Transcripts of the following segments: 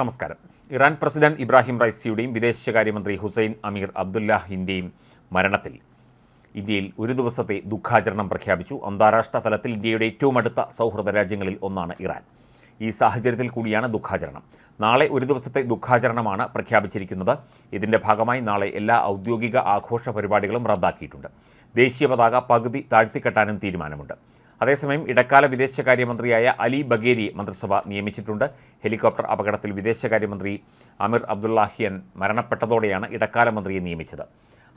നമസ്കാരം. Iran president Ibrahim റൈസിയുടെയും വിദേശകാര്യമന്ത്രി ഹുസൈൻ അമീർ അബ്ദുല്ലാഹിൻ്റെയും മരണത്തിൽ ഇന്ത്യയിൽ ഒരു ദിവസത്തെ ദുഃഖാചരണം പ്രഖ്യാപിച്ചു. അന്താരാഷ്ട്ര തലത്തിൽ ഇന്ത്യയുടെ ഏറ്റവും അടുത്ത സൗഹൃദ രാജ്യങ്ങളിൽ ഒന്നാണ് ഇറാൻ. ഈ സാഹചര്യത്തിൽ കൂടിയാണ് ദുഃഖാചരണം. നാളെ ഒരു ദിവസത്തെ ദുഃഖാചരണമാണ് പ്രഖ്യാപിച്ചിരിക്കുന്നത്. ഇതിൻ്റെ ഭാഗമായി നാളെ എല്ലാ ഔദ്യോഗിക ആഘോഷ പരിപാടികളും റദ്ദാക്കിയിട്ടുണ്ട്. ദേശീയ പതാക പകുതി താഴ്ത്തിക്കെട്ടാനും തീരുമാനമുണ്ട്. അതേസമയം ഇടക്കാല വിദേശകാര്യമന്ത്രിയായ അലി ബഗേരിയെ മന്ത്രിസഭ നിയമിച്ചിട്ടുണ്ട്. ഹെലികോപ്റ്റർ അപകടത്തിൽ വിദേശകാര്യമന്ത്രി അമീർ അബ്ദുല്ലാഹിയൻ മരണപ്പെട്ടതോടെയാണ് ഇടക്കാല മന്ത്രിയെ നിയമിച്ചത്.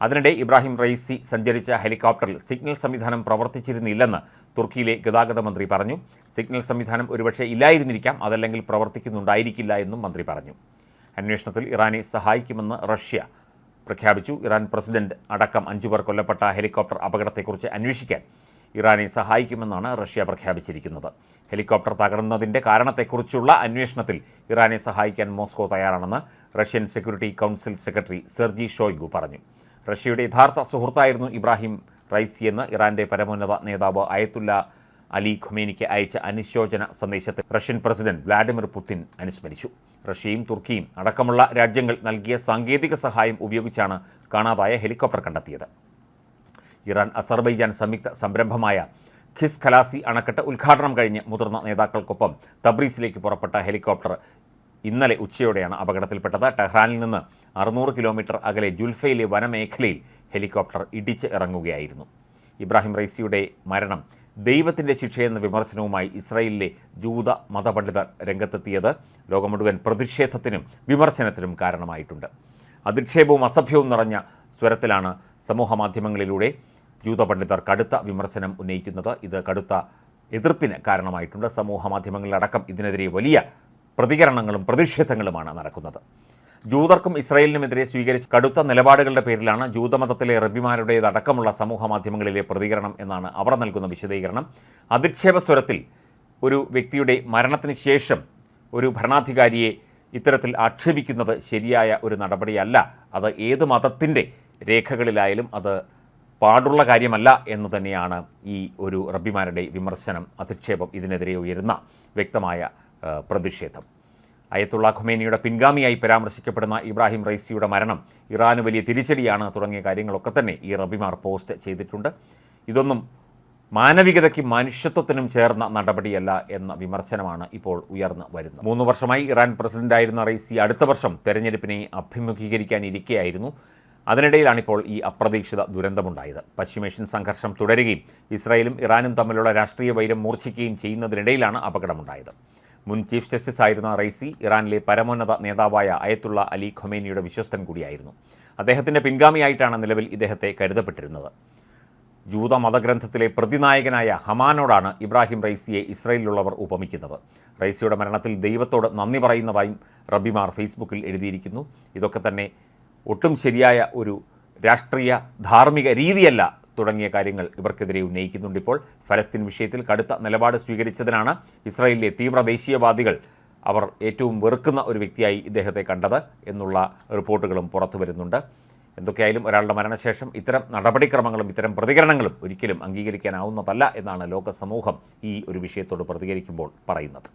അതിനിടെ ഇബ്രാഹിം റൈസി സഞ്ചരിച്ച ഹെലികോപ്റ്ററിൽ സിഗ്നൽ സംവിധാനം പ്രവർത്തിച്ചിരുന്നില്ലെന്ന് തുർക്കിയിലെ ഗതാഗത മന്ത്രി പറഞ്ഞു. സിഗ്നൽ സംവിധാനം ഒരുപക്ഷെ ഇല്ലായിരുന്നിരിക്കാം, അതല്ലെങ്കിൽ പ്രവർത്തിക്കുന്നുണ്ടായിരിക്കില്ല എന്നും മന്ത്രി പറഞ്ഞു. അന്വേഷണത്തിൽ ഇറാനെ സഹായിക്കുമെന്ന് റഷ്യ പ്രഖ്യാപിച്ചു. ഇറാൻ പ്രസിഡന്റ് അടക്കം 5 പേർ കൊല്ലപ്പെട്ട ഹെലികോപ്റ്റർ അപകടത്തെക്കുറിച്ച് അന്വേഷിക്കാൻ ഇറാനെ സഹായിക്കുമെന്നാണ് റഷ്യ പ്രഖ്യാപിച്ചിരിക്കുന്നത്. ഹെലികോപ്റ്റർ തകർന്നതിൻ്റെ കാരണത്തെക്കുറിച്ചുള്ള അന്വേഷണത്തിൽ ഇറാനെ സഹായിക്കാൻ മോസ്കോ തയ്യാറാണെന്ന് Russian security council secretary Sergei Shoigu പറഞ്ഞു. റഷ്യയുടെ യഥാർത്ഥ സുഹൃത്തായിരുന്നു ഇബ്രാഹിം റൈസിയെന്ന് ഇറാൻ്റെ പരമോന്നത നേതാവ് അയത്തുല്ല അലി ഖൊമേനിക്ക് അയച്ച അനുശോചന സന്ദേശത്തിൽ റഷ്യൻ പ്രസിഡന്റ് വ്ളാഡിമിർ പുടിൻ അനുസ്മരിച്ചു. റഷ്യയും തുർക്കിയും അടക്കമുള്ള രാജ്യങ്ങൾ നൽകിയ സാങ്കേതിക സഹായം ഉപയോഗിച്ചാണ് കാണാതായ ഹെലികോപ്റ്റർ കണ്ടെത്തിയത്. ഇറാൻ അസർബൈജാൻ സംയുക്ത സംരംഭമായ ഖിസ് ഖലാസി അണക്കെട്ട് ഉദ്ഘാടനം കഴിഞ്ഞ് മുതിർന്ന നേതാക്കൾക്കൊപ്പം തബ്രീസിലേക്ക് പുറപ്പെട്ട ഹെലികോപ്റ്റർ ഇന്നലെ ഉച്ചയോടെയാണ് അപകടത്തിൽപ്പെട്ടത്. ടെഹ്റാനിൽ നിന്ന് 600 കിലോമീറ്റർ അകലെ ജുൽഫയിലെ വനമേഖലയിൽ ഹെലികോപ്റ്റർ ഇടിച്ച് ഇറങ്ങുകയായിരുന്നു. ഇബ്രാഹിം റൈസിയുടെ മരണം ദൈവത്തിൻ്റെ ശിക്ഷയെന്ന വിമർശനവുമായി ഇസ്രായേലിലെ ജൂത മതപണ്ഡിതർ രംഗത്തെത്തിയത് ലോകം മുഴുവൻ പ്രതിഷേധത്തിനും വിമർശനത്തിനും കാരണമായിട്ടുണ്ട്. അധിക്ഷേപവും അസഭ്യവും നിറഞ്ഞ സ്വരത്തിലാണ് സമൂഹമാധ്യമങ്ങളിലൂടെ ജൂതപണ്ഡിതർ കടുത്ത വിമർശനം ഉന്നയിക്കുന്നത്. ഇത് കടുത്ത എതിർപ്പിന് കാരണമായിട്ടുണ്ട്. സമൂഹമാധ്യമങ്ങളിലടക്കം ഇതിനെതിരെ വലിയ പ്രതികരണങ്ങളും പ്രതിഷേധങ്ങളുമാണ് നടക്കുന്നത്. ജൂതർക്കും ഇസ്രായേലിനുമെതിരെ സ്വീകരിച്ച കടുത്ത നിലപാടുകളുടെ പേരിലാണ് ജൂതമതത്തിലെ റബ്ബിമാരുടേതടക്കമുള്ള സമൂഹമാധ്യമങ്ങളിലെ പ്രതികരണം എന്നാണ് അവർ നൽകുന്ന വിശദീകരണം. അധിക്ഷേപ സ്വരത്തിൽ ഒരു വ്യക്തിയുടെ മരണത്തിന് ശേഷം ഒരു ഭരണാധികാരിയെ ഇത്തരത്തിൽ ആക്ഷേപിക്കുന്നത് ശരിയായ ഒരു നടപടിയല്ല. അത് ഏത് മതത്തിൻ്റെ രേഖകളിലായാലും അത് പാടുള്ള കാര്യമല്ല എന്ന് തന്നെയാണ് ഈ ഒരു റബ്ബിമാരുടെ വിമർശനം, അധിക്ഷേപം, ഇതിനെതിരെ ഉയരുന്ന വ്യക്തമായ പ്രതിഷേധം. അയത്തുള്ള ഖൊമേനിയുടെ പിൻഗാമിയായി പരാമർശിക്കപ്പെടുന്ന ഇബ്രാഹിം റൈസിയുടെ മരണം ഇറാന് വലിയ തിരിച്ചടിയാണ് തുടങ്ങിയ കാര്യങ്ങളൊക്കെ തന്നെ ഈ റബ്ബിമാർ പോസ്റ്റ് ചെയ്തിട്ടുണ്ട്. ഇതൊന്നും മാനവികതയ്ക്കും മനുഷ്യത്വത്തിനും ചേർന്ന നടപടിയല്ല എന്ന വിമർശനമാണ് ഇപ്പോൾ ഉയർന്നു വരുന്നത്. 3 വർഷമായി ഇറാൻ പ്രസിഡന്റായിരുന്ന റൈസി അടുത്ത വർഷം തെരഞ്ഞെടുപ്പിനെ അഭിമുഖീകരിക്കാനിരിക്കെയായിരുന്നു. അതിനിടയിലാണിപ്പോൾ ഈ അപ്രതീക്ഷിത ദുരന്തമുണ്ടായത്. പശ്ചിമേഷ്യൻ സംഘർഷം തുടരുകയും ഇസ്രായേലും ഇറാനും തമ്മിലുള്ള രാഷ്ട്രീയ വൈരം മൂർച്ഛിക്കുകയും ചെയ്യുന്നതിനിടയിലാണ് അപകടമുണ്ടായത്. മുൻ ചീഫ് ജസ്റ്റിസ് ആയിരുന്ന റൈസി ഇറാനിലെ പരമോന്നത നേതാവായ അയത്തുള്ള അലി ഖൊമേനിയുടെ വിശ്വസ്തൻ കൂടിയായിരുന്നു. അദ്ദേഹത്തിൻ്റെ പിൻഗാമിയായിട്ടാണ് നിലവിൽ ഇദ്ദേഹത്തെ കരുതപ്പെട്ടിരുന്നത്. ജൂത മതഗ്രന്ഥത്തിലെ പ്രതിനായകനായ ഹമാനോടാണ് ഇബ്രാഹിം റൈസിയെ ഇസ്രായേലിലുള്ളവർ ഉപമിക്കുന്നത്. റൈസിയുടെ മരണത്തിൽ ദൈവത്തോട് നന്ദി പറയുന്നതായും റബ്ബിമാർ ഫേസ്ബുക്കിൽ എഴുതിയിരിക്കുന്നു. ഇതൊക്കെ തന്നെ ഒട്ടും ശരിയായ ഒരു രാഷ്ട്രീയ ധാർമ്മിക രീതിയല്ല തുടങ്ങിയ കാര്യങ്ങൾ ഇവർക്കെതിരെ ഉന്നയിക്കുന്നുണ്ട്. ഇപ്പോൾ ഫലസ്തീൻ വിഷയത്തിൽ കടുത്ത നിലപാട് സ്വീകരിച്ചതിനാണ് ഇസ്രായേലിലെ തീവ്ര ദേശീയവാദികൾ അവർ ഏറ്റവും വെറുക്കുന്ന ഒരു വ്യക്തിയായി ഇദ്ദേഹത്തെ കണ്ടത് എന്നുള്ള റിപ്പോർട്ടുകളും പുറത്തു വരുന്നുണ്ട്. എന്തൊക്കെയായാലും ഒരാളുടെ മരണശേഷം ഇത്തരം നടപടിക്രമങ്ങളും ഇത്തരം പ്രതികരണങ്ങളും ഒരിക്കലും അംഗീകരിക്കാനാവുന്നതല്ല എന്നാണ് ലോക സമൂഹം ഈ ഒരു വിഷയത്തോട് പ്രതികരിക്കുമ്പോൾ പറയുന്നത്.